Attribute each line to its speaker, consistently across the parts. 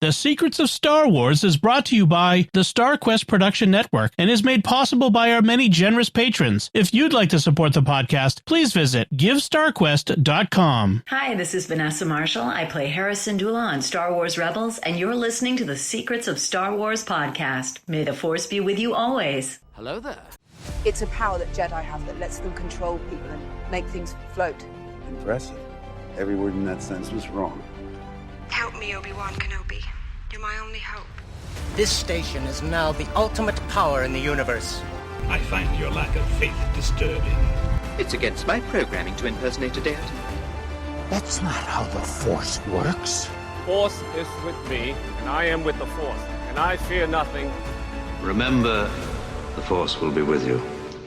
Speaker 1: The Secrets of Star Wars is brought to you by the StarQuest Production Network and is made possible by our many generous patrons. If you'd like to support the podcast, please visit GiveStarQuest.com.
Speaker 2: Hi, this is Vanessa Marshall. I play Harrison Dula on Star Wars Rebels, and you're listening to the Secrets of Star Wars podcast. May the Force be with you always.
Speaker 3: Hello there.
Speaker 4: It's a power that Jedi have that lets them control people and make things float.
Speaker 5: Impressive. Every word in that sentence was wrong.
Speaker 6: Help me, Obi-Wan Kenobi. You're my only hope.
Speaker 3: This station is now the ultimate power in the universe.
Speaker 7: I find your lack of faith disturbing.
Speaker 8: It's against my programming to impersonate a deity.
Speaker 9: That's not how the Force works.
Speaker 10: Force is with me, and I am with the Force, and I fear nothing.
Speaker 7: Remember, the Force will be with you,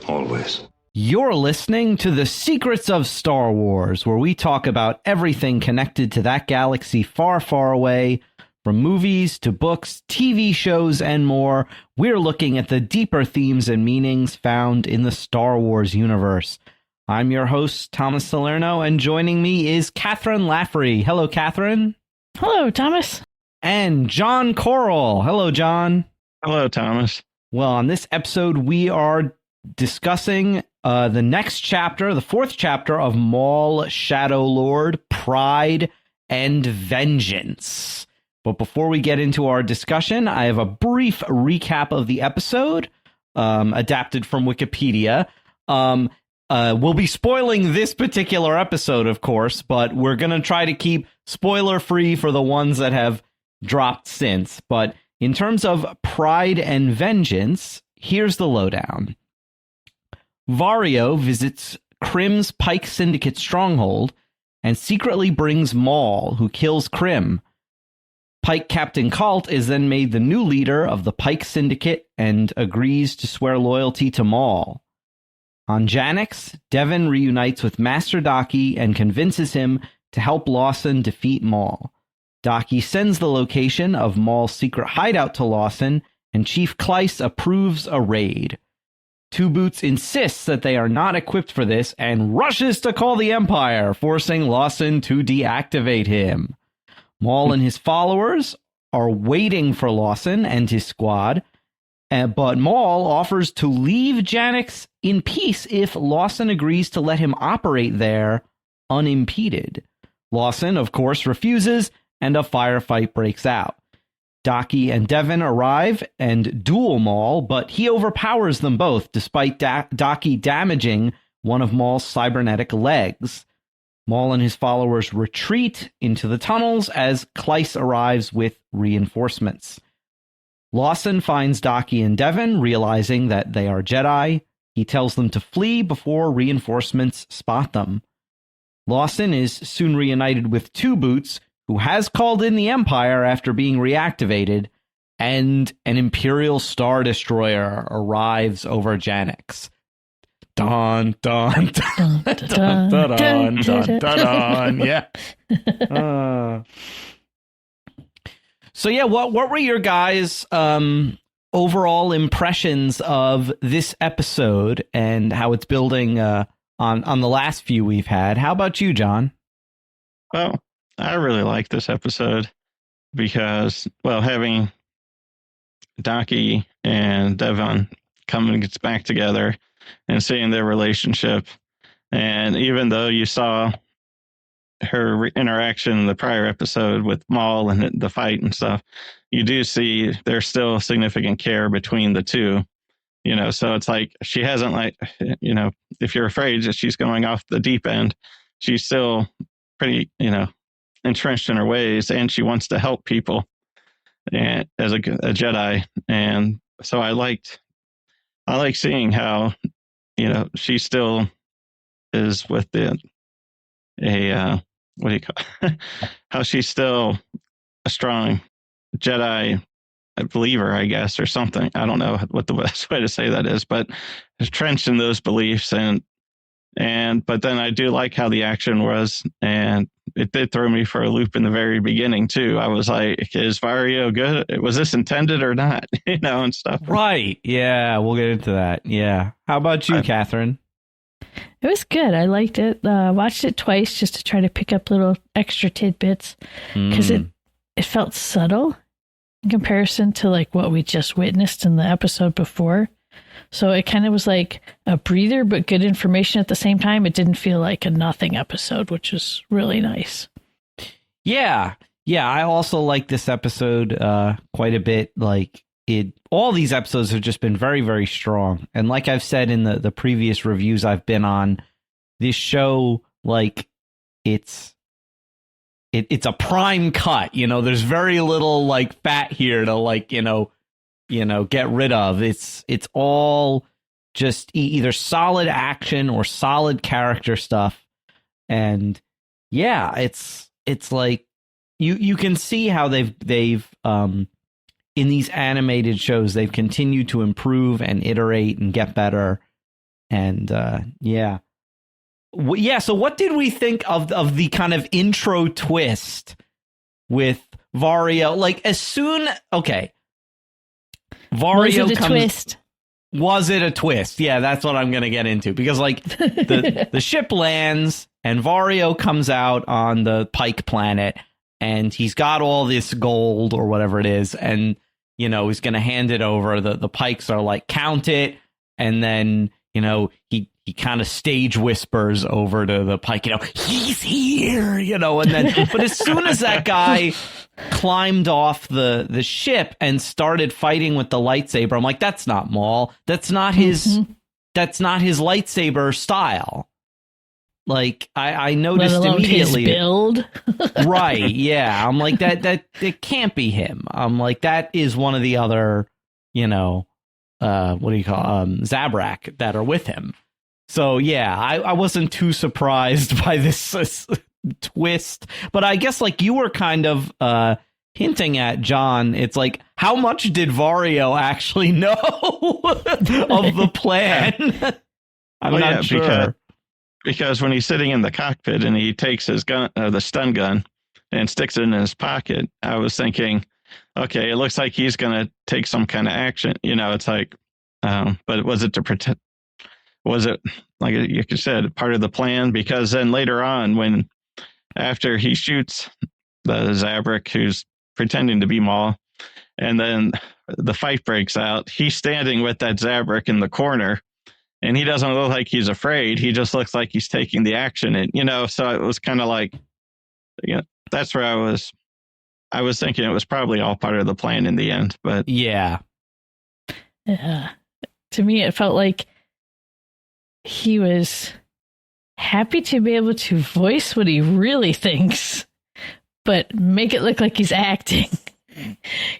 Speaker 7: always.
Speaker 11: You're listening to The Secrets of Star Wars, where we talk about everything connected to that galaxy far, far away. From movies to books, TV shows, and more, we're looking at the deeper themes and meanings found in the Star Wars universe. I'm your host, Thomas Salerno, and joining me is Kathryn Laffrey. Hello, Kathryn.
Speaker 12: Hello, Thomas.
Speaker 11: And Jon Koral. Hello, Jon.
Speaker 13: Hello, Thomas.
Speaker 11: Well, on this episode, we are discussing the next chapter, the fourth chapter of Maul, Shadow Lord, Pride, and Vengeance. But before we get into our discussion, I have a brief recap of the episode, adapted from Wikipedia. We'll be spoiling this particular episode, of course, but we're going to try to keep spoiler-free for the ones that have dropped since. But in terms of Pride and Vengeance, here's the lowdown. Vario visits Krim's Pike Syndicate stronghold and secretly brings Maul, who kills Krim. Pike Captain Colt is then made the new leader of the Pike Syndicate and agrees to swear loyalty to Maul. On Janix, Devon reunites with Master Daki and convinces him to help Lawson defeat Maul. Daki sends the location of Maul's secret hideout to Lawson, and Chief Kleiss approves a raid. Two Boots insists that they are not equipped for this and rushes to call the Empire, forcing Lawson to deactivate him. Maul and his followers are waiting for Lawson and his squad, but Maul offers to leave Janix in peace if Lawson agrees to let him operate there unimpeded. Lawson, of course, refuses, and a firefight breaks out. Daki and Devon arrive and duel Maul, but he overpowers them both, despite Daki damaging one of Maul's cybernetic legs. Maul and his followers retreat into the tunnels as Kleiss arrives with reinforcements. Lawson finds Daki and Devon, realizing that they are Jedi. He tells them to flee before reinforcements spot them. Lawson is soon reunited with Two Boots, who has called in the Empire after being reactivated, and an Imperial Star Destroyer arrives over Janix. Dun, dun, dun, dun, dun, dun, dun, dun, yeah. So, yeah, what were your guys' overall impressions of this episode and how it's building on the last few we've had? How about you, Jon?
Speaker 13: Well, I really like this episode because, well, having Daki and Devon coming back together and seeing their relationship, and even though you saw her interaction in the prior episode with Maul and the fight and stuff, you do see there's still significant care between the two, you know. So it's like she hasn't, like, you know, if you're afraid that she's going off the deep end, she's still pretty, you know, entrenched in her ways, and she wants to help people and as a Jedi. And so I like seeing how, you know, she still is with what do you call how she's still a strong Jedi believer, I guess, or something. I don't know what the best way to say that is, but entrenched in those beliefs. But then I do like how the action was, and it did throw me for a loop in the very beginning too. I was like, is Vario good? Was this intended or not? You know, and stuff.
Speaker 11: Right. Yeah, we'll get into that. Yeah. How about you, Kathryn?
Speaker 12: It was good. I liked it. Watched it twice just to try to pick up little extra tidbits because it felt subtle in comparison to like what we just witnessed in the episode before. So it kind of was like a breather, but good information at the same time. It didn't feel like a nothing episode, which was really nice.
Speaker 11: Yeah. Yeah. I also like this episode quite a bit. Like all these episodes have just been very, very strong. And like I've said in the previous reviews I've been on, this show, like it's a prime cut. There's very little like fat here to like, get rid of. It's all just either solid action or solid character stuff. And yeah, it's like you can see how they've in these animated shows, they've continued to improve and iterate and get better. And yeah. So what did we think of the kind of intro twist with Vario? Like okay. Vario
Speaker 12: was it a twist?
Speaker 11: Was it a twist? Yeah, that's what I'm going to get into, because like the ship lands and Vario comes out on the Pike planet and he's got all this gold or whatever it is, and he's going to hand it over. The Pikes are like, count it, and then he kind of stage whispers over to the Pike, he's here, and then but as soon as that guy climbed off the ship and started fighting with the lightsaber, I'm like, that's not Maul. That's not his lightsaber style. Like I noticed immediately.
Speaker 12: His build.
Speaker 11: Right, yeah. I'm like, that it can't be him. I'm like, that is one of the other, what do you call Zabrak that are with him. So yeah, I wasn't too surprised by this twist, but I guess like you were kind of hinting at, John, it's like, how much did Vario actually know of the plan? I'm not sure.
Speaker 13: Because when he's sitting in the cockpit and he takes his gun, the stun gun, and sticks it in his pocket, I was thinking, okay, it looks like he's going to take some kind of action. It's like, but was it to protect? Was it, like you said, part of the plan? Because then later on, after he shoots the Zabrak who's pretending to be Maul, and then the fight breaks out, he's standing with that Zabrak in the corner, and he doesn't look like he's afraid. He just looks like he's taking the action. And, so it was kind of like, that's where I was thinking it was probably all part of the plan in the end. But
Speaker 11: yeah.
Speaker 12: To me, it felt like he was happy to be able to voice what he really thinks, but make it look like he's acting.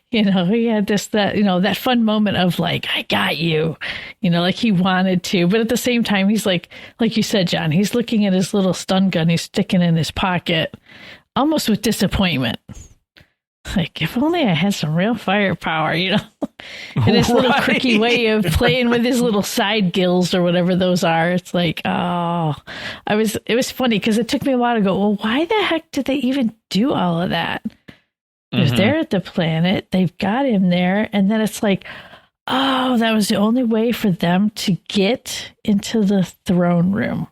Speaker 12: He had that fun moment of like, I got you, like he wanted to, but at the same time, he's like you said, John, he's looking at his little stun gun he's sticking in his pocket, almost with disappointment. Like, if only I had some real firepower, and his little quirky way of playing with his little side gills or whatever those are. It's like, it was funny because it took me a while to go, well, why the heck did they even do all of that? If they're at the planet, they've got him there. And then it's like, oh, that was the only way for them to get into the throne room.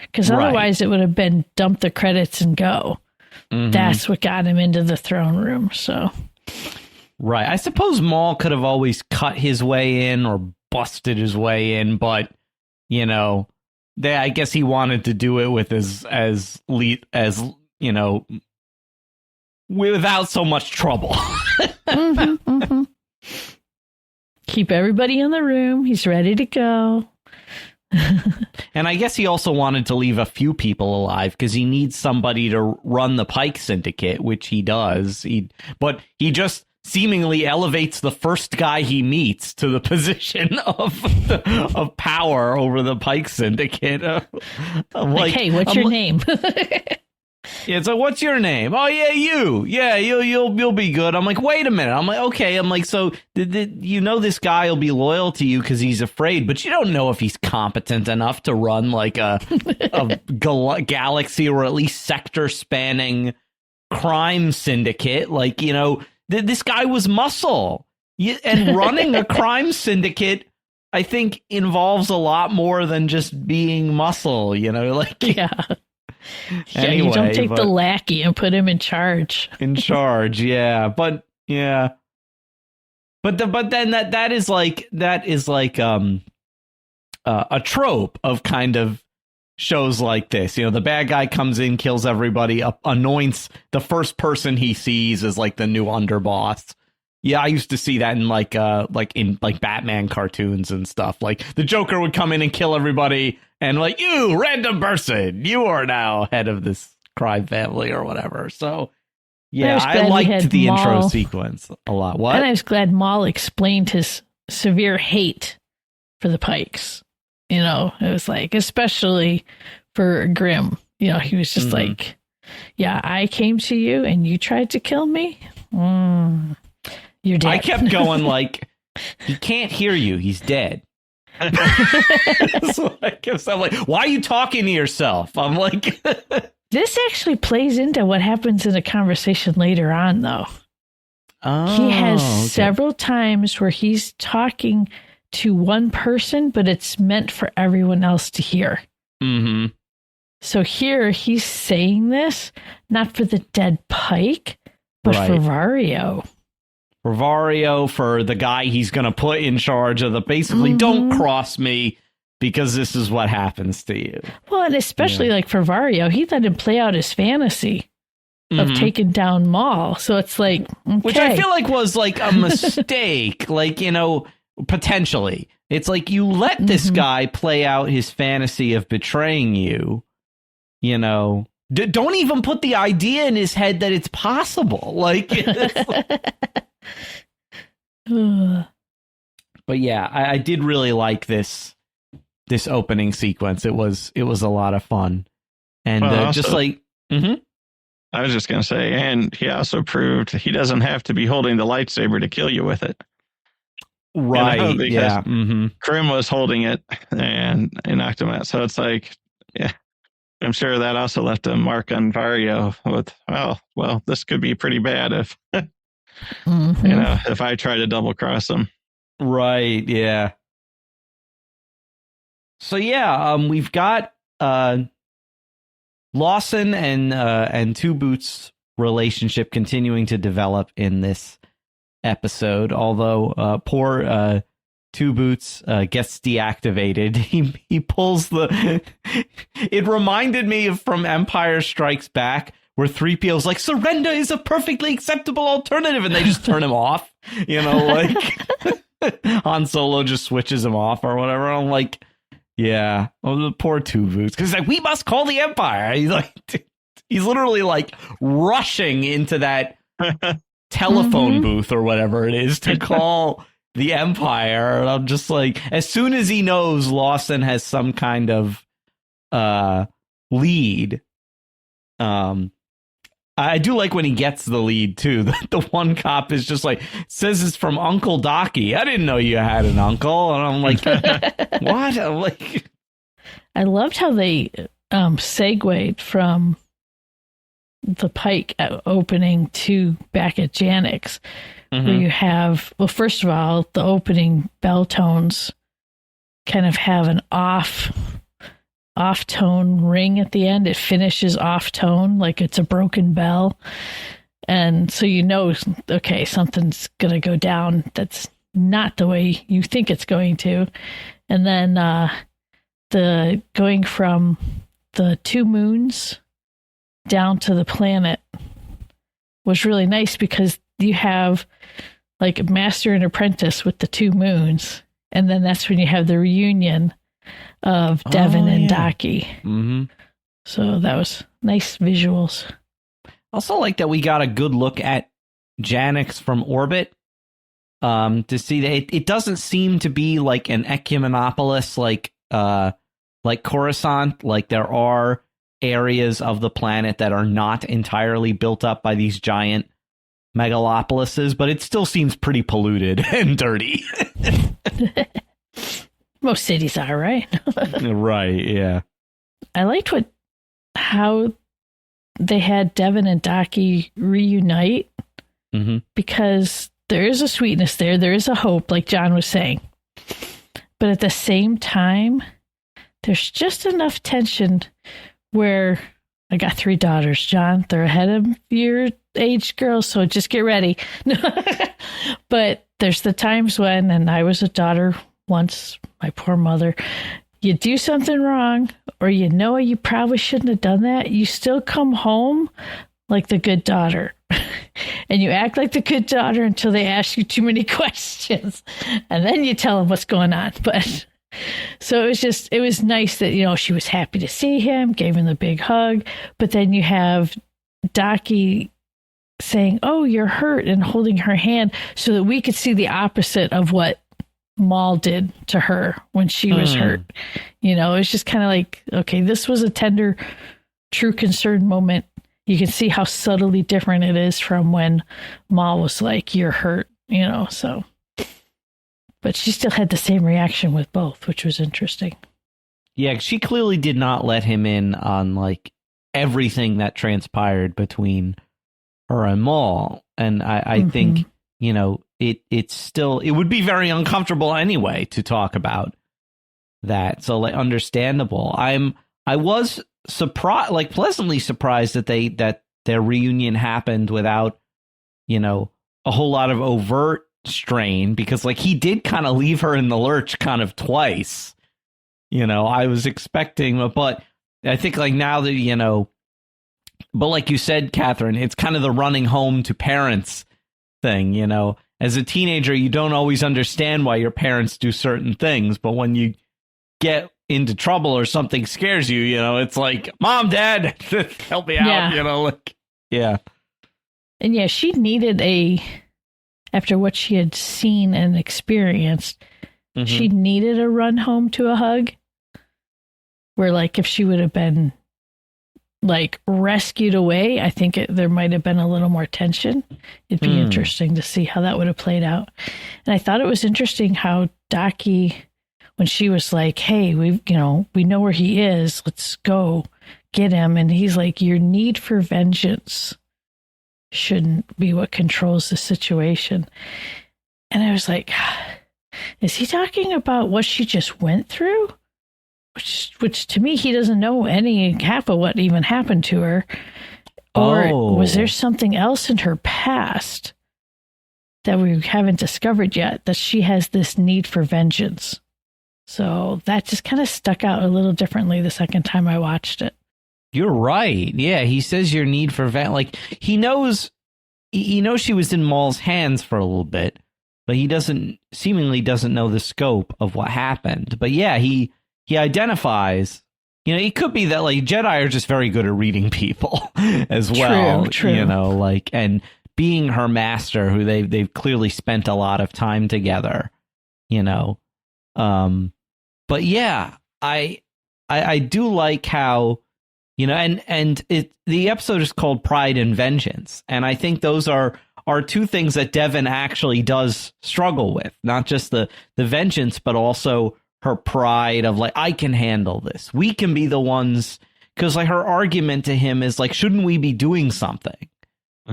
Speaker 12: Because otherwise it would have been dump the credits and go. That's what got him into the throne room. So,
Speaker 11: right. I suppose Maul could have always cut his way in or busted his way in, but I guess he wanted to do it with without so much trouble.
Speaker 12: Keep everybody in the room. He's ready to go.
Speaker 11: And I guess he also wanted to leave a few people alive because he needs somebody to run the Pike Syndicate, which he does. But he just seemingly elevates the first guy he meets to the position of power over the Pike Syndicate.
Speaker 12: Like, hey, what's your name?
Speaker 11: Yeah, so what's your name? Oh yeah, you. Yeah, you'll be good. I'm like, wait a minute. I'm like, okay. I'm like, so this guy will be loyal to you because he's afraid, but you don't know if he's competent enough to run like a galaxy or at least sector spanning crime syndicate. Like, this guy was muscle, and running a crime syndicate, I think, involves a lot more than just being muscle.
Speaker 12: Yeah.
Speaker 11: Anyway,
Speaker 12: you don't take the lackey and put him in charge.
Speaker 11: Yeah. But yeah, But then that is like a trope of kind of shows like this. You know, the bad guy comes in, kills everybody, anoints the first person he sees as like the new underboss. Yeah, I used to see that in like Batman cartoons and stuff. Like the Joker would come in and kill everybody, and like, you random person, you are now head of this crime family or whatever. So yeah, I liked the intro sequence a lot. What?
Speaker 12: And I was glad Maul explained his severe hate for the Pikes. You know, it was like, especially for Grimm, you know, he was just like, yeah, I came to you and you tried to kill me. You're dead.
Speaker 11: I kept going like, he can't hear you. He's dead. So I kept saying, like, why are you talking to yourself? I'm like,
Speaker 12: this actually plays into what happens in a conversation later on, though.
Speaker 11: Oh,
Speaker 12: he has several times where he's talking to one person, but it's meant for everyone else to hear.
Speaker 11: Mm-hmm.
Speaker 12: So here he's saying this not for the dead Pike, but for Vario.
Speaker 11: For Vario, for the guy he's going to put in charge of the basically don't cross me because this is what happens to you.
Speaker 12: Well, and especially like for Vario, he let him play out his fantasy of taking down Maul. So it's like, okay.
Speaker 11: Which I feel like was like a mistake. Like, you know, potentially. It's like you let this guy play out his fantasy of betraying you, you know. Don't even put the idea in his head that it's possible. Like, but yeah, I did really like this opening sequence. It was a lot of fun. And also, just like,
Speaker 13: I was just going to say, and he also proved he doesn't have to be holding the lightsaber to kill you with it.
Speaker 11: Right.
Speaker 13: You know, because
Speaker 11: yeah.
Speaker 13: Grimm was holding it and knocked him out. So it's like, yeah, I'm sure that also left a mark on Vario with, well, this could be pretty bad if, you know, if I try to double cross him.
Speaker 11: Right. Yeah. So, yeah, we've got Lawson and Two Boots' relationship continuing to develop in this episode, although poor Two Boots gets deactivated. He pulls the it reminded me of from Empire Strikes Back, where 3PO's like, surrender is a perfectly acceptable alternative, and they just turn him off, you know, like Han Solo just switches him off or whatever. I'm like, yeah, the poor Two Boots, because like, we must call the Empire. He's like, he's literally like rushing into that telephone booth or whatever it is to call the Empire. And I'm just like, as soon as he knows Lawson has some kind of lead, I do like when he gets the lead too. The one cop is just like, says it's from Uncle Daki. I didn't know you had an uncle. And I'm like, what? I'm like,
Speaker 12: I loved how they segued from the Pike opening to back at Janix, where you have, well, first of all, the opening bell tones kind of have an off tone ring at the end. It finishes off tone, like it's a broken bell. And so you know, okay, something's going to go down that's not the way you think it's going to. And then the going from the two moons down to the planet was really nice, because you have like master and apprentice with the two moons, and then that's when you have the reunion of Devon and Daki. So that was nice visuals.
Speaker 11: Also like that we got a good look at Janix from orbit, to see that it doesn't seem to be like an ecumenopolis like Coruscant. Like there are areas of the planet that are not entirely built up by these giant megalopolises, but it still seems pretty polluted and dirty.
Speaker 12: Most cities are, right?
Speaker 11: Right, yeah.
Speaker 12: I liked how they had Devon and Daki reunite, because there is a sweetness there. There is a hope, like John was saying. But at the same time, there's just enough tension where I got 3 daughters, John. They're ahead of your age, girls, so just get ready. But there's the times when, and I was a daughter once, my poor mother, you do something wrong, or you know you probably shouldn't have done that, you still come home like the good daughter. And you act like the good daughter until they ask you too many questions. And then you tell them what's going on. But so it was nice that, you know, she was happy to see him, gave him the big hug. But then you have Daki saying, "Oh, you're hurt," and holding her hand so that we could see the opposite of what Maul did to her when she was hurt. You know, it's just kind of like, okay, this was a tender, true concern moment. You can see how subtly different it is from when Maul was like, "You're hurt," you know, so. But she still had the same reaction with both, which was interesting.
Speaker 11: Yeah, she clearly did not let him in on like everything that transpired between her and Maul. And I think, you know, it would be very uncomfortable anyway to talk about that. So like understandable. I was surprised, like pleasantly surprised that their reunion happened without, you know, a whole lot of overt strain, because like he did kind of leave her in the lurch kind of twice. You know, I was expecting, but I think like now that, you know, but like you said, Kathryn, it's kind of the running home to parents thing, you know. As a teenager, you don't always understand why your parents do certain things, but when you get into trouble or something scares you, you know, it's like, "Mom, Dad, help me out," you know, like, yeah.
Speaker 12: And yeah, she needed after what she had seen and experienced, she needed a run home to a hug, where like if she would have been like rescued away, I think there might have been a little more tension. It'd be interesting to see how that would have played out. And I thought it was interesting how Daki, when she was like, "Hey, we know where he is. Let's go get him." And he's like, "Your need for vengeance shouldn't be what controls the situation." And I was like, is he talking about what she just went through? Which to me, he doesn't know half of what even happened to her. Or was there something else in her past that we haven't discovered yet, that she has this need for vengeance? So that just kind of stuck out a little differently the second time I watched it.
Speaker 11: You're right. Yeah, he says your need for like he knows she was in Maul's hands for a little bit, but he seemingly doesn't know the scope of what happened. But yeah, he identifies, you know, it could be that like Jedi are just very good at reading people as well. True. You know, like, and being her master, who they've clearly spent a lot of time together, you know. But yeah, I do like how, you know, and the episode is called Pride and Vengeance, and I think those are two things that Devon actually does struggle with, not just the vengeance, but also her pride of like, I can handle this. We can be the ones, because like her argument to him is like, shouldn't we be doing something?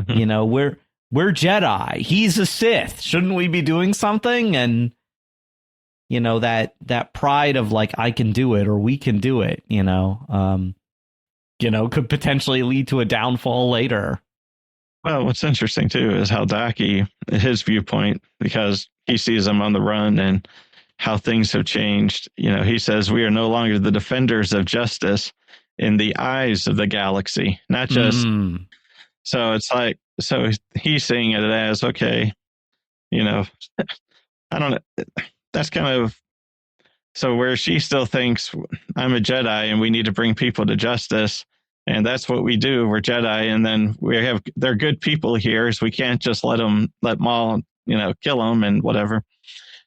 Speaker 11: You know, we're Jedi. He's a Sith. Shouldn't we be doing something? And you know, that pride of like, I can do it, or we can do it, you know, could potentially lead to a downfall later.
Speaker 13: Well, what's interesting too is how Daki, his viewpoint, because he sees them on the run and how things have changed. You know, he says we are no longer the defenders of justice in the eyes of the galaxy, not just. So it's like, so he's seeing it as, okay, you know, I don't know. That's kind of, so where she still thinks I'm a Jedi and we need to bring people to justice, and that's what we do. We're Jedi, and then they're good people here, so we can't just let Maul, you know, kill them and whatever.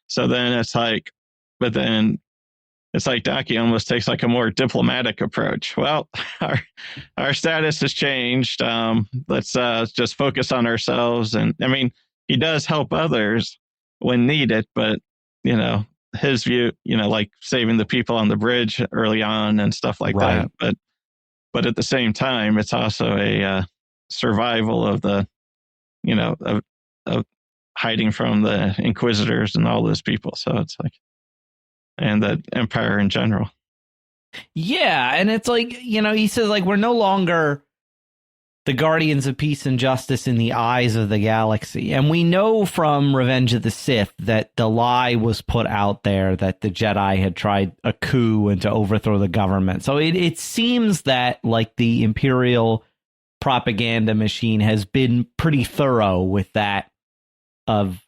Speaker 13: So then it's like, but then it's like Daki almost takes like a more diplomatic approach. Well, our status has changed. Let's just focus on ourselves. And I mean, he does help others when needed, but you know, his view, you know, like saving the people on the bridge early on and stuff like that. But at the same time, it's also a survival of the, you know, of hiding from the Inquisitors and all those people. So it's like, and the Empire in general.
Speaker 11: Yeah. And it's like, you know, he says like, we're no longer the guardians of peace and justice in the eyes of the galaxy. And we know from Revenge of the Sith that the lie was put out there that the Jedi had tried a coup and to overthrow the government. So it seems that like the Imperial propaganda machine has been pretty thorough with that, of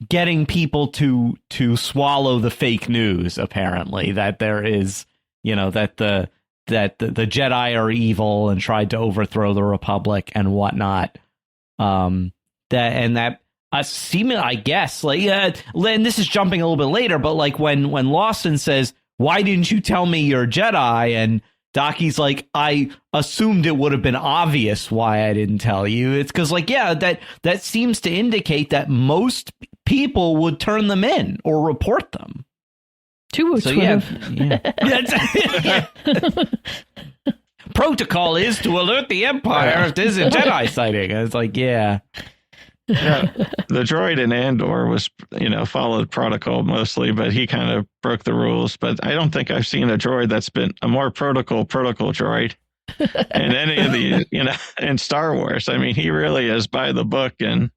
Speaker 11: getting people to swallow the fake news, apparently, that there is, that the Jedi are evil and tried to overthrow the Republic and whatnot. I guess, and this is jumping a little bit later, but like when Lawson says, "Why didn't you tell me you're Jedi?" and Daki's like, "I assumed it would have been obvious why I didn't tell you." It's because, that seems to indicate that most people would turn them in or report them. Protocol is to alert the Empire if there's a Jedi sighting. It's like, yeah.
Speaker 13: The droid in Andor was, followed protocol mostly, but he kind of broke the rules. But I don't think I've seen a droid that's been a more protocol droid in any of the, in Star Wars. I mean, he really is by the book. And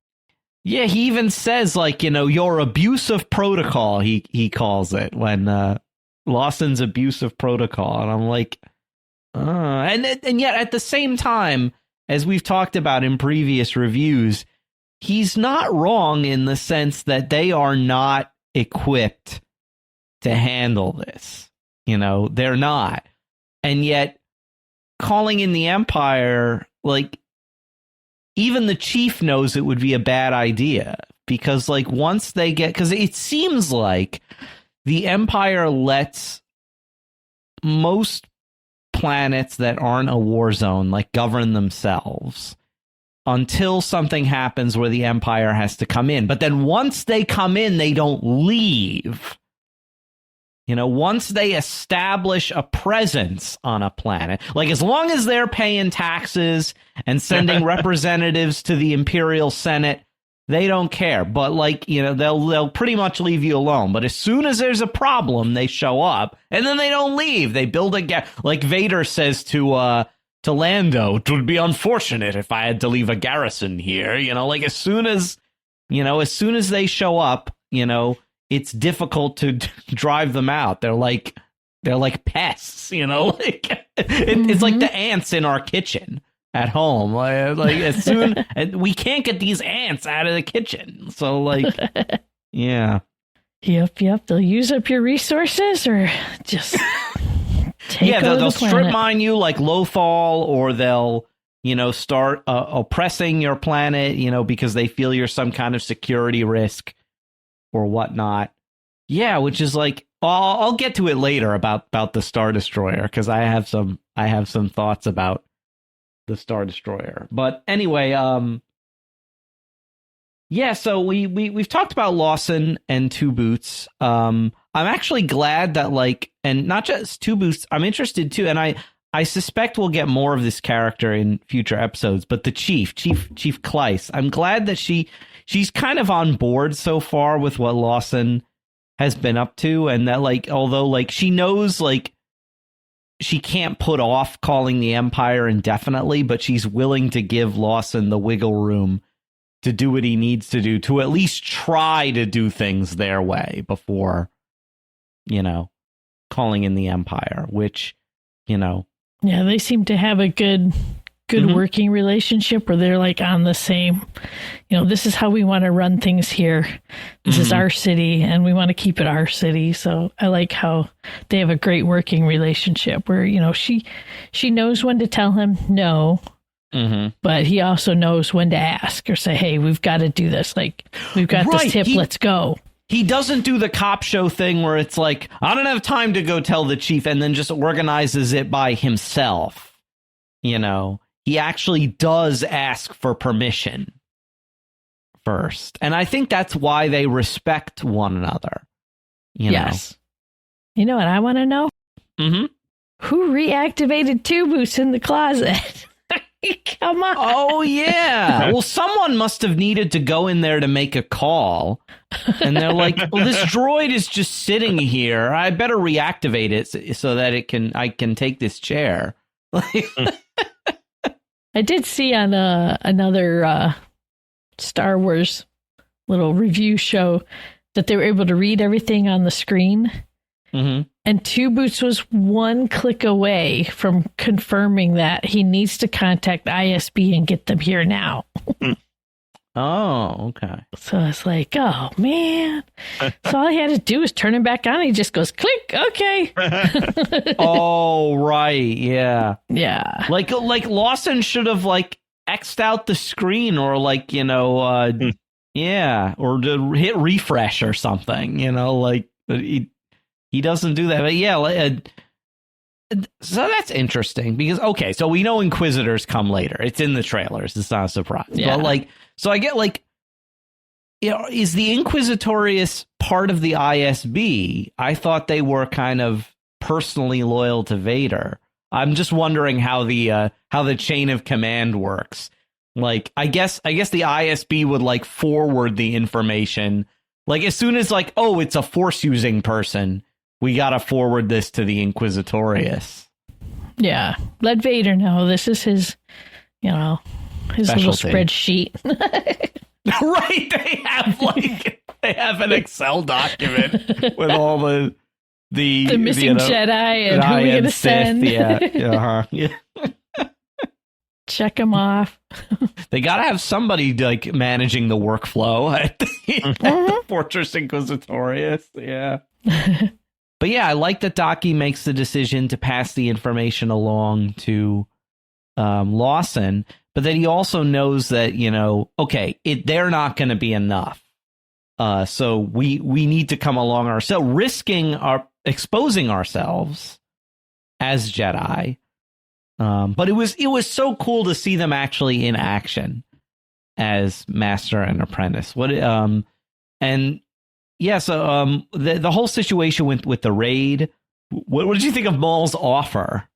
Speaker 11: yeah, he even says, your abuse of protocol, he calls it, when Lawson's abuse of protocol. And I'm like, and yet at the same time, as we've talked about in previous reviews, he's not wrong in the sense that they are not equipped to handle this. They're not. And yet, calling in the Empire, even the chief knows it would be a bad idea. Because, once they get... Because it seems like the Empire lets most planets that aren't a war zone, govern themselves until something happens where the Empire has to come in. But then once they come in, they don't leave. Once they establish a presence on a planet, as long as they're paying taxes and sending representatives to the Imperial Senate, they don't care. But they'll pretty much leave you alone. But as soon as there's a problem, they show up and then they don't leave. They build like Vader says to Lando, "It would be unfortunate if I had to leave a garrison here." As soon as they show up, it's difficult to drive them out. They're like pests, it's like the ants in our kitchen at home. As soon we can't get these ants out of the kitchen. So yeah.
Speaker 12: Yep. They'll use up your resources or just
Speaker 11: they'll strip mine you like Lothal, or they'll start oppressing your planet, because they feel you're some kind of security risk or whatnot. Yeah, which is I'll get to it later about the Star Destroyer, because I have some thoughts about the Star Destroyer. But anyway, so we've talked about Lawson and Two Boots. I'm actually glad that and not just Two Boots, I'm interested too, and I suspect we'll get more of this character in future episodes, but the Chief Kleiss, I'm glad that she's kind of on board so far with what Lawson has been up to, and that although she knows she can't put off calling the Empire indefinitely, but she's willing to give Lawson the wiggle room to do what he needs to do, to at least try to do things their way before, calling in the Empire, which, Yeah,
Speaker 12: they seem to have a good working relationship where they're on the same, this is how we want to run things here. This is our city and we want to keep it our city. So I like how they have a great working relationship where, she knows when to tell him no, but he also knows when to ask or say, "Hey, we've got to do this. We've got this tip. Let's go."
Speaker 11: He doesn't do the cop show thing where it's "I don't have time to go tell the chief," and then just organizes it by himself. He actually does ask for permission first. And I think that's why they respect one another.
Speaker 12: Yes. You know what I want to know? Who reactivated Two Boots in the closet? Come on.
Speaker 11: Oh, yeah. Well, someone must have needed to go in there to make a call. And they're like, "Well, this droid is just sitting here. I better reactivate it so that I can take this chair."
Speaker 12: I did see on another Star Wars little review show that they were able to read everything on the screen.
Speaker 11: Mm-hmm.
Speaker 12: And Two Boots was one click away from confirming that he needs to contact ISB and get them here now.
Speaker 11: Oh, okay.
Speaker 12: So it's like, oh, man. So all he had to do was turn him back on. He just goes, click, okay.
Speaker 11: Oh, right, yeah.
Speaker 12: Yeah.
Speaker 11: Like Lawson should have, like, X'd out the screen or, like, yeah, or to hit refresh or something, like, he doesn't do that. But, yeah, so that's interesting because, okay, so we know Inquisitors come later. It's in the trailers. It's not a surprise.
Speaker 12: Yeah.
Speaker 11: But, like, so I get, like, is the Inquisitorius part of the ISB? I thought they were kind of personally loyal to Vader. I'm just wondering how the chain of command works. Like, I guess the ISB would, like, forward the information. Like, as soon as, like, oh, it's a Force-using person, we got to forward this to the Inquisitorius.
Speaker 12: Yeah. Let Vader know. This is his, his
Speaker 11: Specialty.
Speaker 12: little spreadsheet.
Speaker 11: Right. They have an Excel document with all the
Speaker 12: missing Jedi and who we're going to send.
Speaker 11: Yeah. Uh-huh.
Speaker 12: Check them off.
Speaker 11: They got to have somebody, like, managing the workflow at the Fortress Inquisitorius. Yeah. But yeah, I like that Daki makes the decision to pass the information along to Lawson, but then he also knows that, okay, they're not going to be enough. So we need to come along ourselves, risking exposing ourselves as Jedi. But it was so cool to see them actually in action as master and apprentice. So the whole situation with the raid. What did you think of Maul's offer?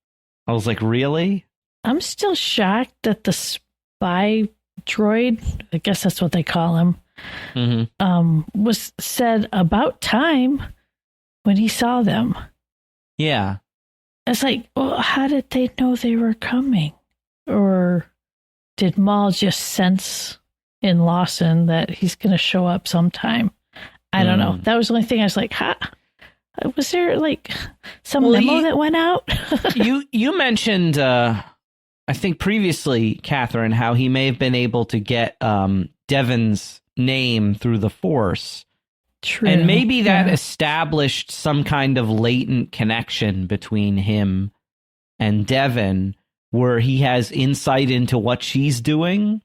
Speaker 11: I was like, really?
Speaker 12: I'm still shocked that the spy droid, I guess that's what they call him, was said about time when he saw them.
Speaker 11: Yeah.
Speaker 12: It's like, well, how did they know they were coming? Or did Maul just sense in Lawson that he's going to show up sometime? I don't know. That was the only thing I was like, was there like some memo that went out?
Speaker 11: you mentioned, I think previously, Kathryn, how he may have been able to get Devon's name through the Force.
Speaker 12: True.
Speaker 11: And maybe that established some kind of latent connection between him and Devon, where he has insight into what she's doing.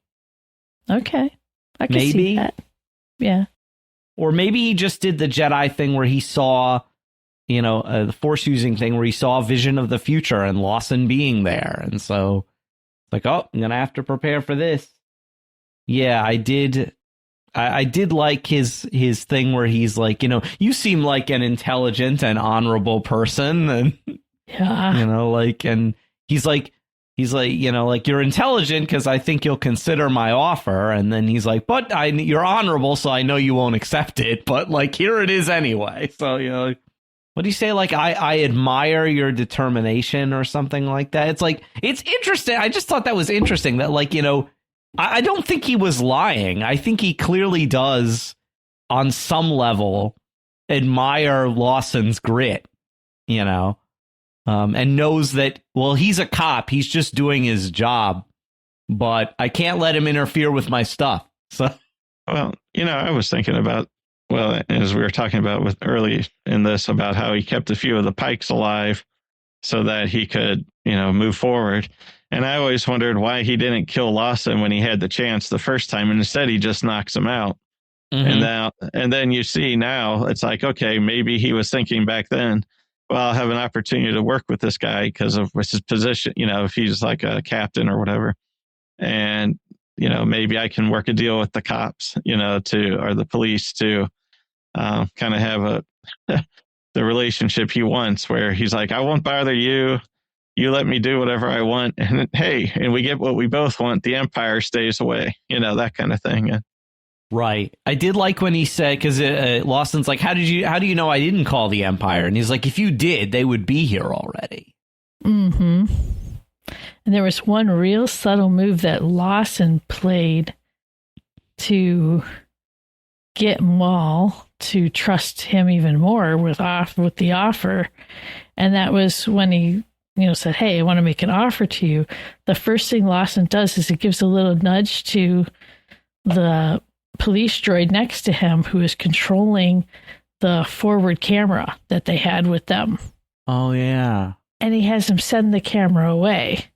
Speaker 12: Okay. I can see that. Yeah.
Speaker 11: Or maybe he just did the Jedi thing where he saw, the Force-using thing where he saw a vision of the future and Lawson being there. And so, like, oh, I'm going to have to prepare for this. Yeah, I did like his thing where he's like, you seem like an intelligent and honorable person. And, and he's like, you're intelligent because I think you'll consider my offer. And then he's like, but you're honorable, so I know you won't accept it. But, like, here it is anyway. So, what do you say? Like, I admire your determination or something like that. It's like, it's interesting. I just thought that was interesting that, like, I don't think he was lying. I think he clearly does, on some level, admire Lawson's grit, and knows that, well, he's a cop. He's just doing his job, but I can't let him interfere with my stuff. So,
Speaker 13: well, I was thinking about, as we were talking about with early in this, about how he kept a few of the Pikes alive so that he could, move forward. And I always wondered why he didn't kill Lawson when he had the chance the first time, and instead he just knocks him out. And then you see now it's like, okay, maybe he was thinking back then, well, I'll have an opportunity to work with this guy because of his position, if he's like a captain or whatever. And, maybe I can work a deal with the cops, or the police to kind of have the relationship he wants, where he's like, I won't bother you. You let me do whatever I want. And hey, and we get what we both want. The Empire stays away, that kind of thing.
Speaker 11: Right. I did like when he said, because Lawson's like, how do you know I didn't call the Empire? And he's like, if you did, they would be here already.
Speaker 12: Mm-hmm. And there was one real subtle move that Lawson played to get Maul to trust him even more with the offer. And that was when he, said, hey, I want to make an offer to you. The first thing Lawson does is he gives a little nudge to the police droid next to him who is controlling the forward camera that they had with them.
Speaker 11: Oh, yeah.
Speaker 12: And he has him send the camera away.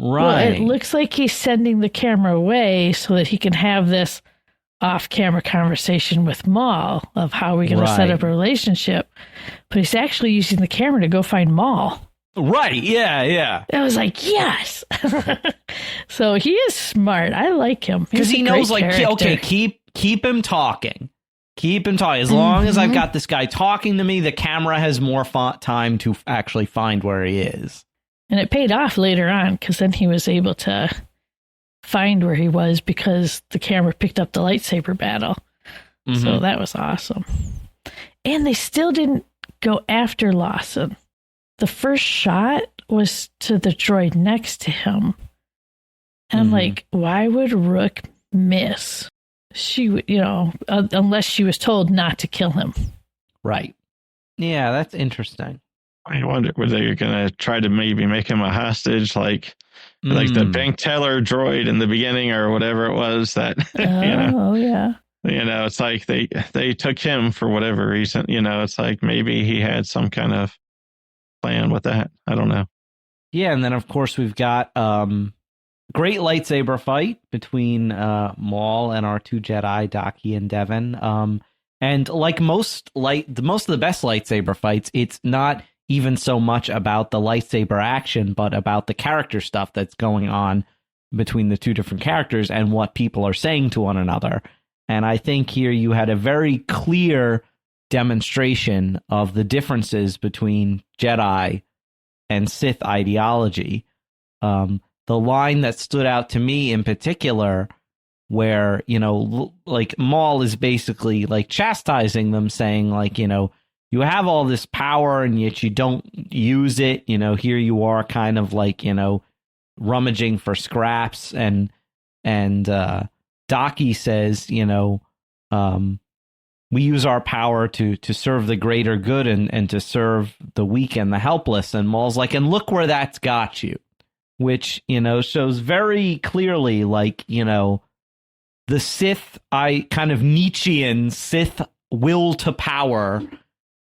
Speaker 11: Right.
Speaker 12: Well, it looks like he's sending the camera away so that he can have this off-camera conversation with Maul of how we're going to set up a relationship. But he's actually using the camera to go find Maul.
Speaker 11: Right. Yeah.
Speaker 12: I was like, yes. So he is smart. I like him.
Speaker 11: Because he knows, okay, keep him talking. Keep him talking. As long as I've got this guy talking to me, the camera has more time to actually find where he is.
Speaker 12: And it paid off later on because then he was able to find where he was because the camera picked up the lightsaber battle. So that was awesome. And they still didn't go after Lawson. The first shot was to the droid next to him. And I'm like, why would Rook miss? She would, unless she was told not to kill him.
Speaker 11: Right. Yeah, that's interesting.
Speaker 13: I wonder, were they going to try to maybe make him a hostage, like the bank teller droid in the beginning or whatever it was that,
Speaker 12: Oh, yeah.
Speaker 13: It's like they took him for whatever reason, it's like maybe he had some kind of plan with that. I don't know.
Speaker 11: Yeah, and then of course we've got great lightsaber fight between Maul and our two Jedi, Daki and Devon. And like most of the best lightsaber fights, it's not even so much about the lightsaber action, but about the character stuff that's going on between the two different characters and what people are saying to one another. And I think here you had a very clear demonstration of the differences between Jedi and Sith ideology. The line that stood out to me in particular, where, like Maul is basically like chastising them, saying like, you have all this power and yet you don't use it. Here you are kind of like, rummaging for scraps. And Daki says, we use our power to serve the greater good and to serve the weak and the helpless. And Maul's like, and look where that's got you, which, shows very clearly like, the Sith, kind of Nietzschean Sith will to power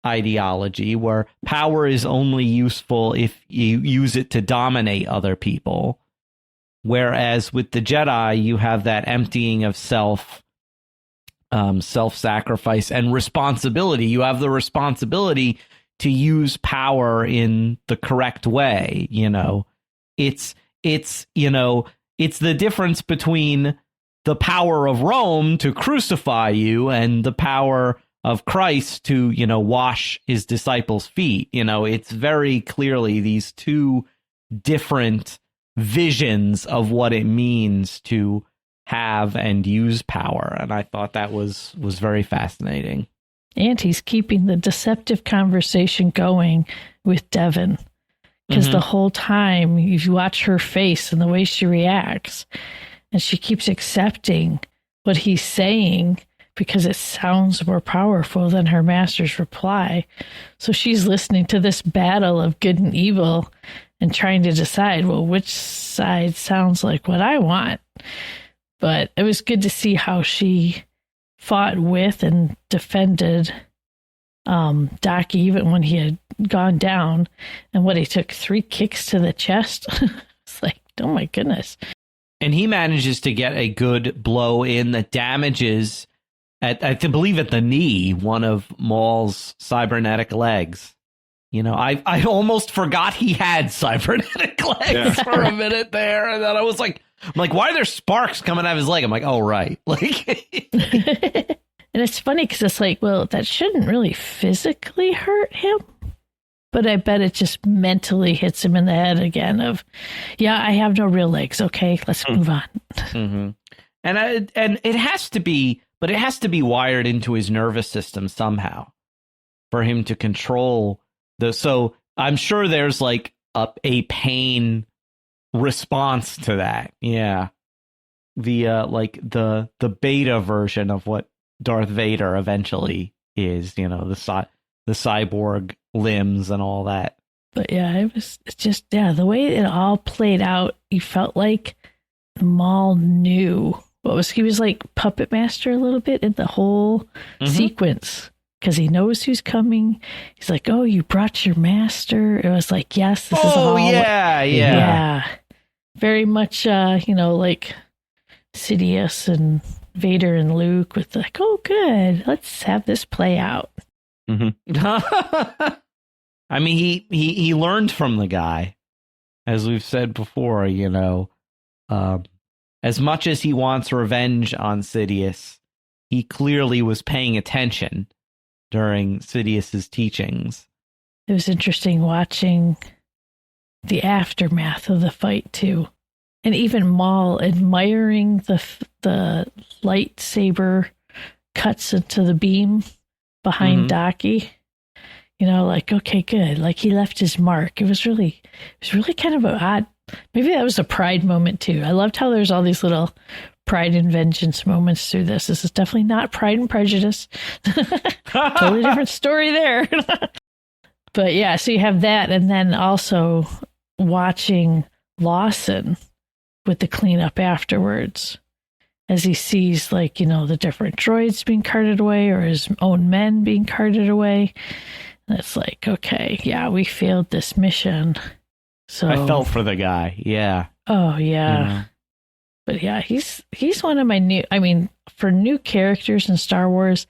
Speaker 11: ideology, where power is only useful if you use it to dominate other people. Whereas with the Jedi, you have that emptying of self-sacrifice and responsibility. You have the responsibility to use power in the correct way. It's the difference between the power of Rome to crucify you and the power of Christ to, wash his disciples' feet. It's very clearly these two different visions of what it means to have and use power. And I thought that was very fascinating.
Speaker 12: And he's keeping the deceptive conversation going with Devon. Because the whole time you watch her face and the way she reacts, and she keeps accepting what he's saying because it sounds more powerful than her master's reply. So she's listening to this battle of good and evil and trying to decide, well, which side sounds like what I want. But it was good to see how she fought with and defended Daki even when he had gone down, and what he took 3 kicks to the chest. It's like, oh my goodness.
Speaker 11: And he manages to get a good blow in that damages, I believe at the knee, one of Maul's cybernetic legs. I almost forgot he had cybernetic legs for a minute there, and then I was like, why are there sparks coming out of his leg? I'm like, oh, right.
Speaker 12: And it's funny because it's like, well, that shouldn't really physically hurt him. But I bet it just mentally hits him in the head again of, yeah, I have no real legs. Okay, let's move on.
Speaker 11: And it has to be, but it has to be wired into his nervous system somehow for him to control so I'm sure there's like a pain response to that. Yeah. The the beta version of what Darth Vader eventually is, the cyborg limbs and all that.
Speaker 12: But yeah, it's just, the way it all played out, you felt like Maul knew he was like puppet master a little bit in the whole sequence, because he knows who's coming. He's like, oh, you brought your master. It was like, yes, this is all. Yeah. Very much, like Sidious and Vader and Luke with like, oh, good, let's have this play out.
Speaker 11: I mean, he learned from the guy, as we've said before, as much as he wants revenge on Sidious, he clearly was paying attention during Sidious's teachings.
Speaker 12: It was interesting watching the aftermath of the fight, too. And even Maul admiring the lightsaber cuts into the beam behind Daki. Like, okay, good. Like, he left his mark. It was really kind of odd. Maybe that was a pride moment, too. I loved how there's all these little pride and vengeance moments through this. This is definitely not Pride and Prejudice. Totally different story there. But yeah, so you have that. And then also watching Lawson with the cleanup afterwards, as he sees, like, the different droids being carted away or his own men being carted away. And it's like, okay, yeah, we failed this mission. So
Speaker 11: I felt for the guy. Yeah.
Speaker 12: Oh, yeah. But yeah, he's one of my for new characters in Star Wars,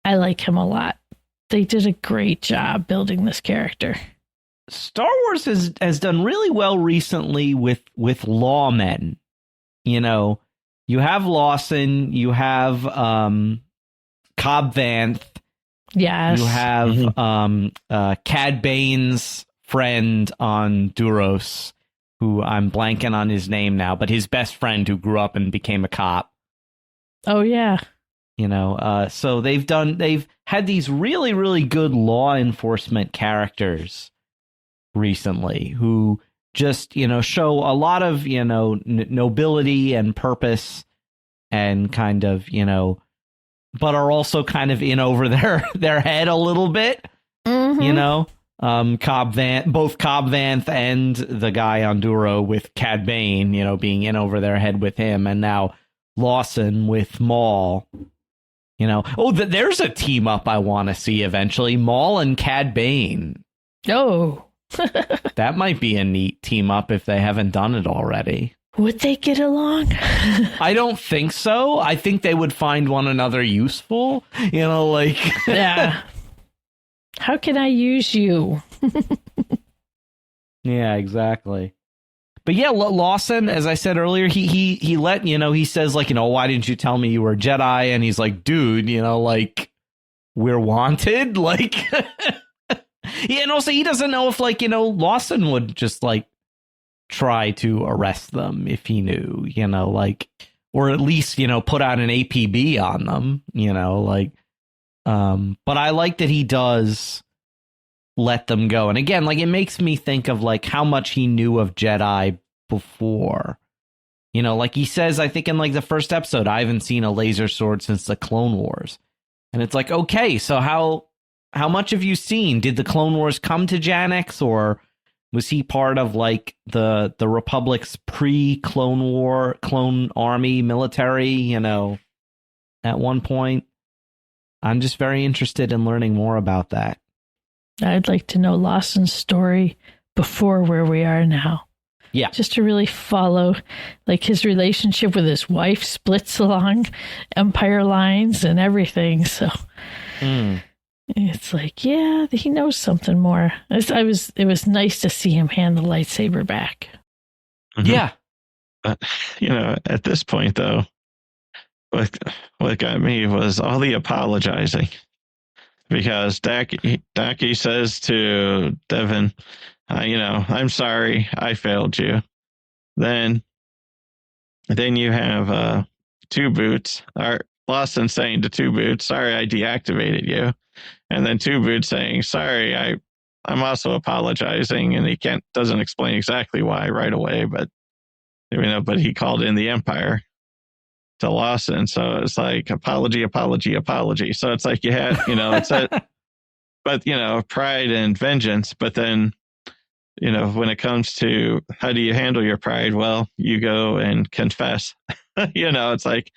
Speaker 12: I like him a lot. They did a great job building this character.
Speaker 11: Star Wars has done really well recently with lawmen. You have Lawson, you have Cobb Vanth,
Speaker 12: yes,
Speaker 11: you have Cad Bane's friend on Duros, who I'm blanking on his name now, but his best friend who grew up and became a cop.
Speaker 12: Oh yeah.
Speaker 11: So they've had these really, really good law enforcement characters recently who just, show a lot of, nobility and purpose and kind of, but are also kind of in over their head a little bit, both Cobb Vanth and the guy on Duro with Cad Bane, being in over their head with him, and now Lawson with Maul. There's a team up I want to see eventually. Maul and Cad Bane.
Speaker 12: Oh.
Speaker 11: That might be a neat team up if they haven't done it already.
Speaker 12: Would they get along?
Speaker 11: I don't think so. I think they would find one another useful.
Speaker 12: Yeah. How can I use you?
Speaker 11: Yeah, exactly. But yeah, Lawson, as I said earlier, he let, he says, like, why didn't you tell me you were a Jedi? And he's like, dude, we're wanted. Like, yeah, and also he doesn't know if, like, Lawson would just, like, try to arrest them if he knew, or at least, put out an APB on them, but I like that he does let them go. And again, like, it makes me think of, like, how much he knew of Jedi before. Like he says, I think in, like, the first episode, I haven't seen a laser sword since the Clone Wars. And it's like, okay, so how much have you seen? Did the Clone Wars come to Janix, or was he part of, like, the Republic's pre-Clone War, clone army military, at one point? I'm just very interested in learning more about that.
Speaker 12: I'd like to know Lawson's story before where we are now.
Speaker 11: Yeah.
Speaker 12: Just to really follow, like, his relationship with his wife splits along Empire lines and everything. So it's like, yeah, he knows something more. It was nice to see him hand the lightsaber back.
Speaker 11: Yeah.
Speaker 13: But, at this point, though, what got me was all the apologizing. Because Daki says to Devon, I'm sorry, I failed you. Then you have Two Boots, or Lawson saying to Two Boots, sorry, I deactivated you. And then Two Boots saying, sorry, I'm also apologizing, and he doesn't explain exactly why right away, but but he called in the Empire to Lawson, so it's like apology. So it's like you had, it's a, but pride and vengeance. But then, when it comes to how do you handle your pride, well, you go and confess. It's like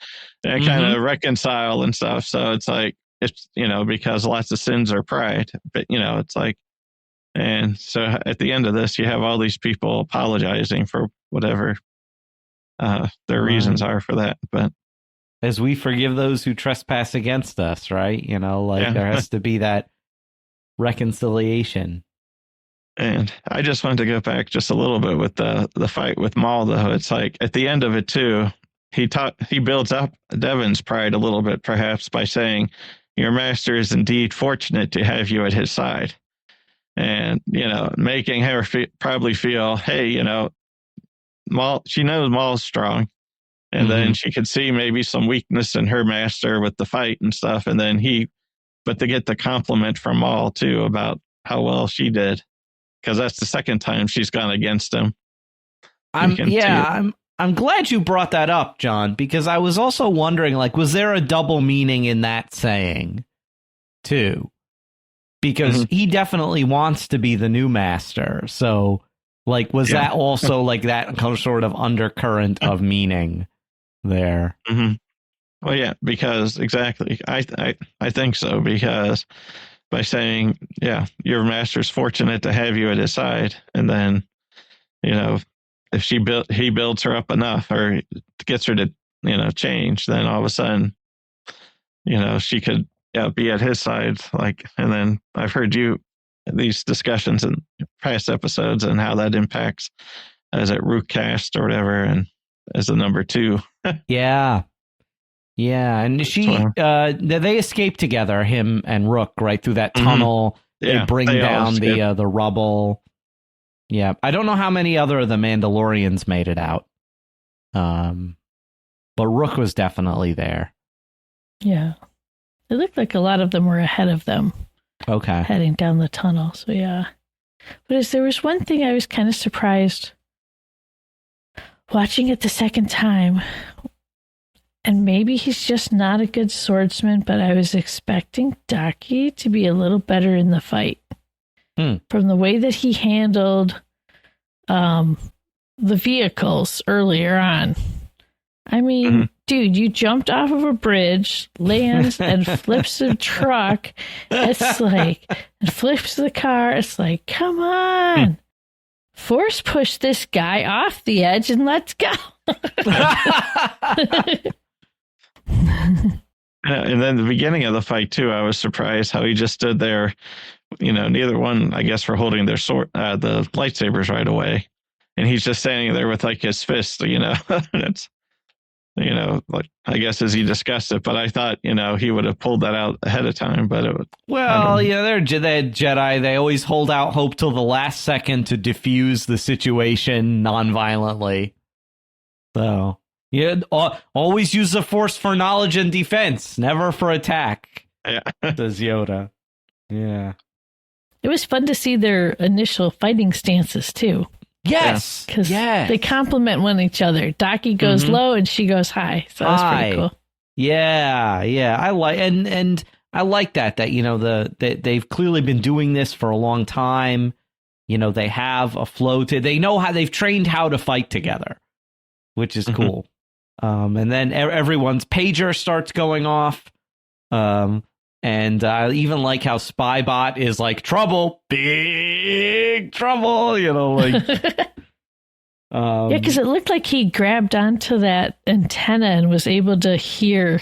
Speaker 13: and kind of reconcile and stuff. So it's like it's because lots of sins are pride, but it's like, and so at the end of this, you have all these people apologizing for whatever their reasons are for that. But
Speaker 11: as we forgive those who trespass against us, right? There has to be that reconciliation.
Speaker 13: And I just wanted to go back just a little bit with the fight with Maul, though. It's like at the end of it too, he builds up Devon's pride a little bit, perhaps by saying, "Your master is indeed fortunate to have you at his side," and making her probably feel, hey, Maul. She knows Maul's strong, and then she could see maybe some weakness in her master with the fight and stuff, and then but to get the compliment from Maul too about how well she did, because that's the second time she's gone against him.
Speaker 11: I'm glad you brought that up, John, because I was also wondering, like, was there a double meaning in that saying too? Because he definitely wants to be the new master. So, like, was that also like that sort of undercurrent of meaning there?
Speaker 13: Well, yeah, because exactly. I think so, because by saying, your master's fortunate to have you at his side, and then, if he builds her up enough or gets her to, change, then all of a sudden, she could be at his side. Like, and then I've heard these discussions in past episodes and how that impacts as it root cast or whatever, and as a number 2.
Speaker 11: Yeah, and they escape together, him and Rook, right through that tunnel. They bring down the rubble. Yeah, I don't know how many other of the Mandalorians made it out, but Rook was definitely there.
Speaker 12: Yeah, it looked like a lot of them were ahead of them.
Speaker 11: Okay,
Speaker 12: heading down the tunnel. So yeah, but there was one thing I was kind of surprised watching it the second time. And maybe he's just not a good swordsman, but I was expecting Daki to be a little better in the fight. From the way that he handled the vehicles earlier on. I mean, dude, you jumped off of a bridge, lands, and flips a truck. It's like, and flips the car. It's like, come on. Force push this guy off the edge and let's go.
Speaker 13: And then the beginning of the fight too, I was surprised how he just stood there. Neither one, I guess, were holding their sword, the lightsabers right away, and he's just standing there with like his fist. It's like, I guess as he discussed it, but I thought he would have pulled that out ahead of time. But they're Jedi. They
Speaker 11: always hold out hope till the last second to diffuse the situation nonviolently. So. Yeah, always use the Force for knowledge and defense, never for attack.
Speaker 13: Yeah,
Speaker 11: says Yoda. Yeah,
Speaker 12: it was fun to see their initial fighting stances too.
Speaker 11: Yes,
Speaker 12: because they complement one each other. Daki goes low and she goes high, so that's pretty cool.
Speaker 11: Yeah, I like and I like that they've clearly been doing this for a long time. They have a flow they know how they've trained how to fight together, which is cool. And then everyone's pager starts going off. And I even like how Spybot is like, trouble, big trouble,
Speaker 12: yeah, because it looked like he grabbed onto that antenna and was able to hear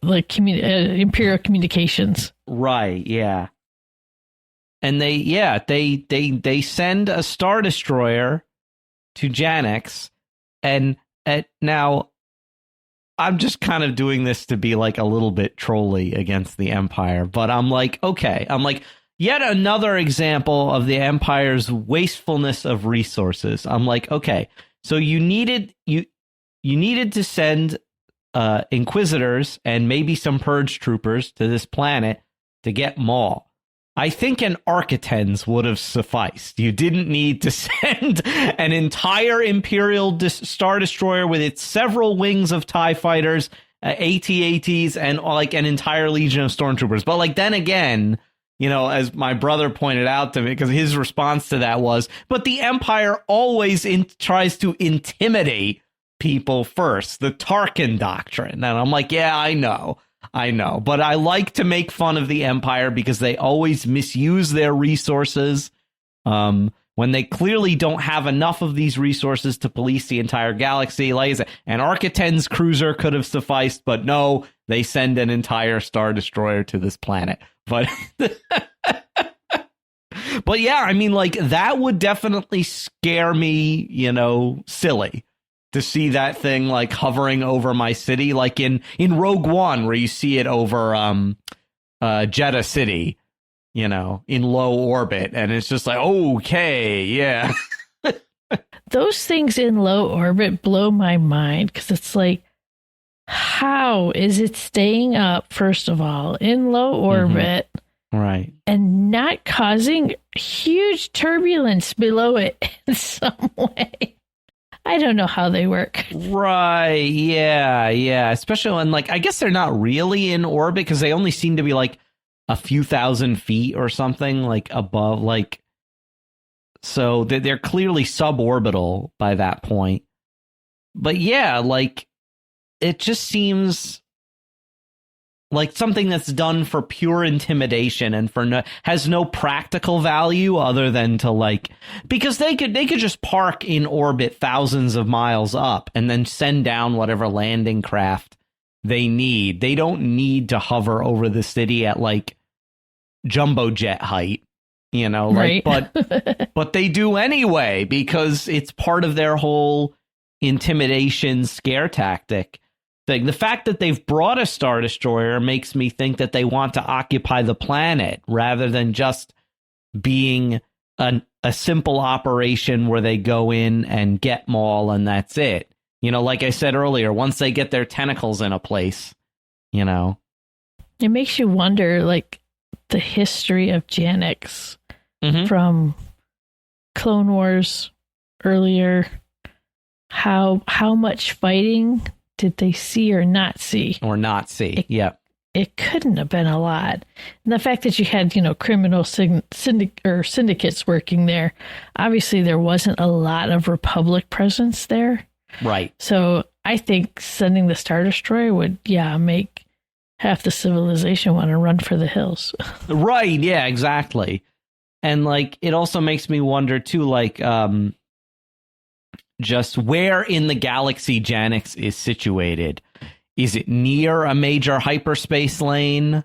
Speaker 12: like Imperial communications.
Speaker 11: Right, yeah. And they send a Star Destroyer to Janix, and now, I'm just kind of doing this to be like a little bit trolly against the Empire, but I'm like, okay. I'm like, yet another example of the Empire's wastefulness of resources. I'm like, okay, so you needed to send Inquisitors and maybe some Purge troopers to this planet to get Maul. I think an Architens would have sufficed. You didn't need to send an entire Imperial Star Destroyer with its several wings of TIE fighters, AT-ATs, and like an entire legion of stormtroopers. But like then again, you know, as my brother pointed out to me, because his response to that was, but the Empire always tries to intimidate people first, the Tarkin doctrine. And I'm like, yeah, I know. But I like to make fun of the Empire because they always misuse their resources when they clearly don't have enough of these resources to police the entire galaxy. Like I said, an Architens cruiser could have sufficed, but no, they send an entire Star Destroyer to this planet. But but yeah, I mean, like that would definitely scare me, you know, silly. To see that thing like hovering over my city, like in Rogue One, where you see it over Jeddah City, you know, in low orbit, and it's just like, okay, yeah.
Speaker 12: Those things in low orbit blow my mind because it's like, how is it staying up, first of all, in low orbit?
Speaker 11: Right.
Speaker 12: And not causing huge turbulence below it in some way. I don't know how they work.
Speaker 11: Right. Yeah. Especially when, like, I guess they're not really in orbit because they only seem to be like a few thousand feet or something like above, like, so they're clearly suborbital by that point. But yeah, like, it just seems like something that's done for pure intimidation and for has no practical value other than to like, because they could just park in orbit thousands of miles up and then send down whatever landing craft they need. They don't need to hover over the city at like jumbo jet height, you know, like, right. but they do anyway because it's part of their whole intimidation scare tactic. The fact that they've brought a Star Destroyer makes me think that they want to occupy the planet rather than just being a simple operation where they go in and get Maul and that's it. You know, like I said earlier, once they get their tentacles in a place, you know.
Speaker 12: It makes you wonder, like, the history of Janix from Clone Wars earlier. How much fighting did they see or not see? It couldn't have been a lot. And the fact that you had, you know, criminal syndicates working there, obviously there wasn't a lot of Republic presence there.
Speaker 11: Right.
Speaker 12: So I think sending the Star Destroyer would, make half the civilization want to run for the hills.
Speaker 11: Right. Yeah, exactly. And like, it also makes me wonder too, like, just where in the galaxy Janix is situated. Is it near a major hyperspace lane?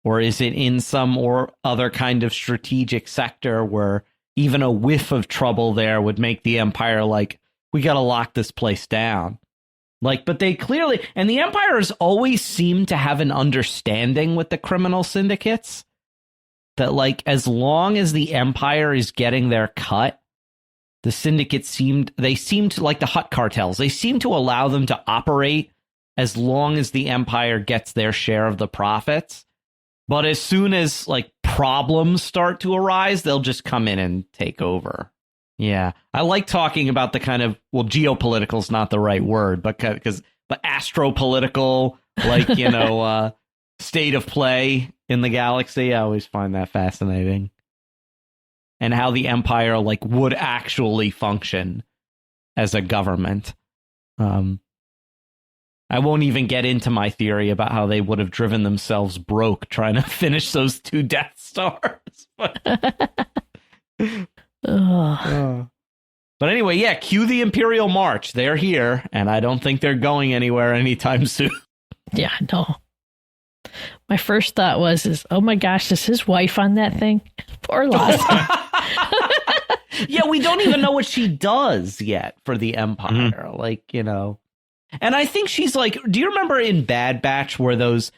Speaker 11: Or is it in some or other kind of strategic sector where even a whiff of trouble there would make the Empire like, we got to lock this place down? Like, but they clearly, and the Empire has always seemed to have an understanding with the criminal syndicates that, like, as long as the Empire is getting their cut, the syndicate seemed to, like the Hutt cartels, they seem to allow them to operate as long as the Empire gets their share of the profits. But as soon as like problems start to arise, they'll just come in and take over. Yeah, I like talking about the kind of, well, geopolitical is not the right word, but astropolitical, like, you know, state of play in the galaxy. I always find that fascinating. And how the Empire like would actually function as a government. I won't even get into my theory about how they would have driven themselves broke trying to finish those 2 Death Stars. But anyway, yeah, cue the Imperial March. They're here, and I don't think they're going anywhere anytime soon.
Speaker 12: Yeah, no. My first thought was, oh my gosh, is his wife on that thing? Poor Lawson.
Speaker 11: Yeah, we don't even know what she does yet for the Empire. Like, you know. And I think she's like, do you remember in Bad Batch where those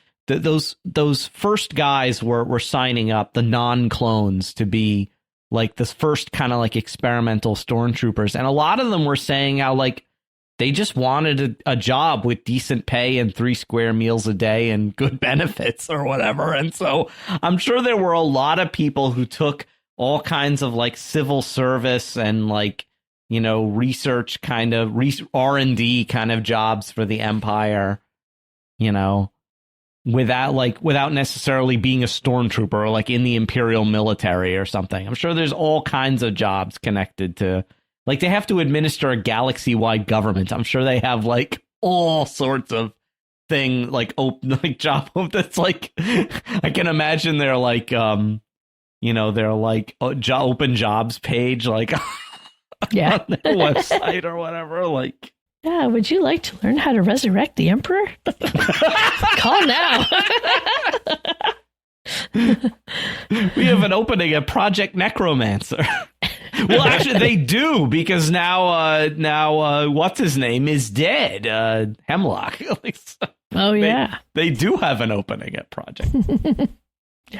Speaker 11: first guys were signing up, the non-clones, to be like the first kind of like experimental stormtroopers, and a lot of them were saying how like They just wanted a job with decent pay and 3 square meals a day and good benefits or whatever. And so I'm sure there were a lot of people who took all kinds of like civil service and like, you know, research kind of R&D kind of jobs for the Empire, you know, without necessarily being a stormtrooper or like in the Imperial military or something. I'm sure there's all kinds of jobs connected to, like, they have to administer a galaxy-wide government. I'm sure they have like all sorts of thing, like job that's like, I can imagine they're like, you know, they're like open jobs page, like
Speaker 12: yeah,
Speaker 11: on their website or whatever, like.
Speaker 12: Yeah, would you like to learn how to resurrect the Emperor? Call now.
Speaker 11: We have an opening at Project Necromancer. Well, actually, they do, because now what's his name is dead. Hemlock.
Speaker 12: Oh, yeah.
Speaker 11: They do have an opening at Project.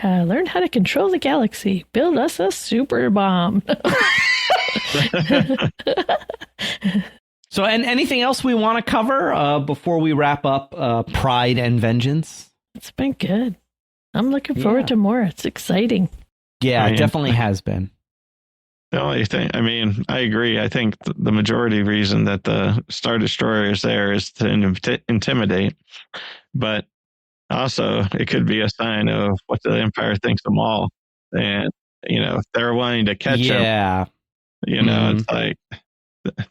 Speaker 12: Learn how to control the galaxy. Build us a super bomb.
Speaker 11: So, and anything else we want to cover before we wrap up Pride and Vengeance?
Speaker 12: It's been good. I'm looking forward to more. It's exciting.
Speaker 11: Yeah, it definitely has been.
Speaker 13: The only thing, I mean, I agree. I think the majority reason that the Star Destroyer is there is to intimidate. But also, it could be a sign of what the Empire thinks of Maul. And, you know, if they're wanting to catch him, you know, it's like,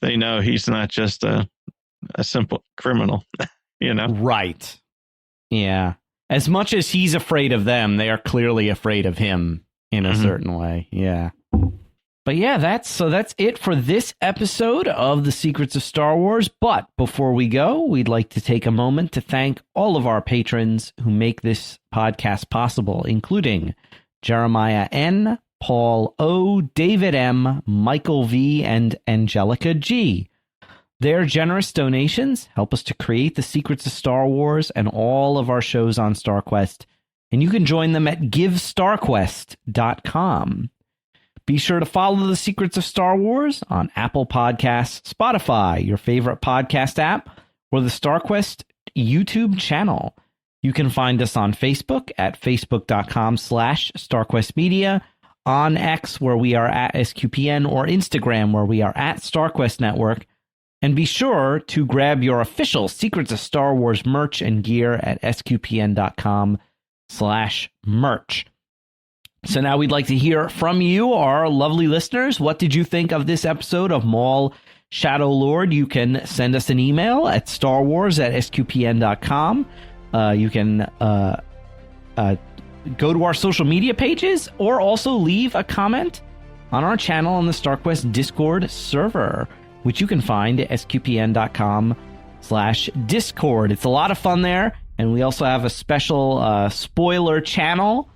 Speaker 13: they know he's not just a simple criminal, you know?
Speaker 11: Right. Yeah. As much as he's afraid of them, they are clearly afraid of him in a certain way. Yeah. But yeah, that's it for this episode of The Secrets of Star Wars. But before we go, we'd like to take a moment to thank all of our patrons who make this podcast possible, including Jeremiah N., Paul O., David M., Michael V., and Angelica G. Their generous donations help us to create The Secrets of Star Wars and all of our shows on StarQuest, and you can join them at GiveStarQuest.com. Be sure to follow The Secrets of Star Wars on Apple Podcasts, Spotify, your favorite podcast app, or the StarQuest YouTube channel. You can find us on Facebook at facebook.com/StarQuestMedia, on X, where we are at SQPN, or Instagram, where we are at StarQuest Network. And be sure to grab your official Secrets of Star Wars merch and gear at SQPN.com/merch. So now we'd like to hear from you, our lovely listeners. What did you think of this episode of Maul Shadow Lord? You can send us an email at starwars@sqpn.com. You can go to our social media pages, or also leave a comment on our channel on the StarQuest Discord server, which you can find at sqpn.com/Discord. It's a lot of fun there, and we also have a special spoiler channel,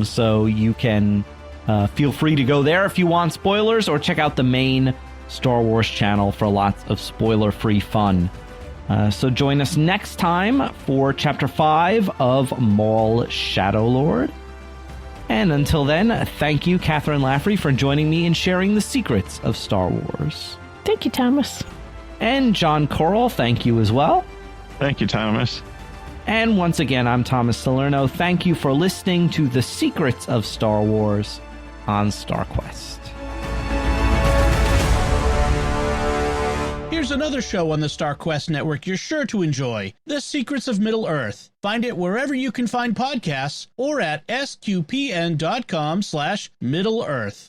Speaker 11: so you can feel free to go there if you want spoilers, or check out the main Star Wars channel for lots of spoiler-free fun. So join us next time for Chapter 5 of Maul Shadow Lord. And until then, thank you, Kathryn Laffrey, for joining me and sharing the secrets of Star Wars.
Speaker 12: Thank you, Thomas.
Speaker 11: And Jon Koral, thank you as well.
Speaker 13: Thank you, Thomas.
Speaker 11: And once again, I'm Thomas Salerno. Thank you for listening to The Secrets of Star Wars on StarQuest.
Speaker 1: Here's another show on the StarQuest Network you're sure to enjoy, The Secrets of Middle-earth. Find it wherever you can find podcasts, or at sqpn.com/Middle-earth.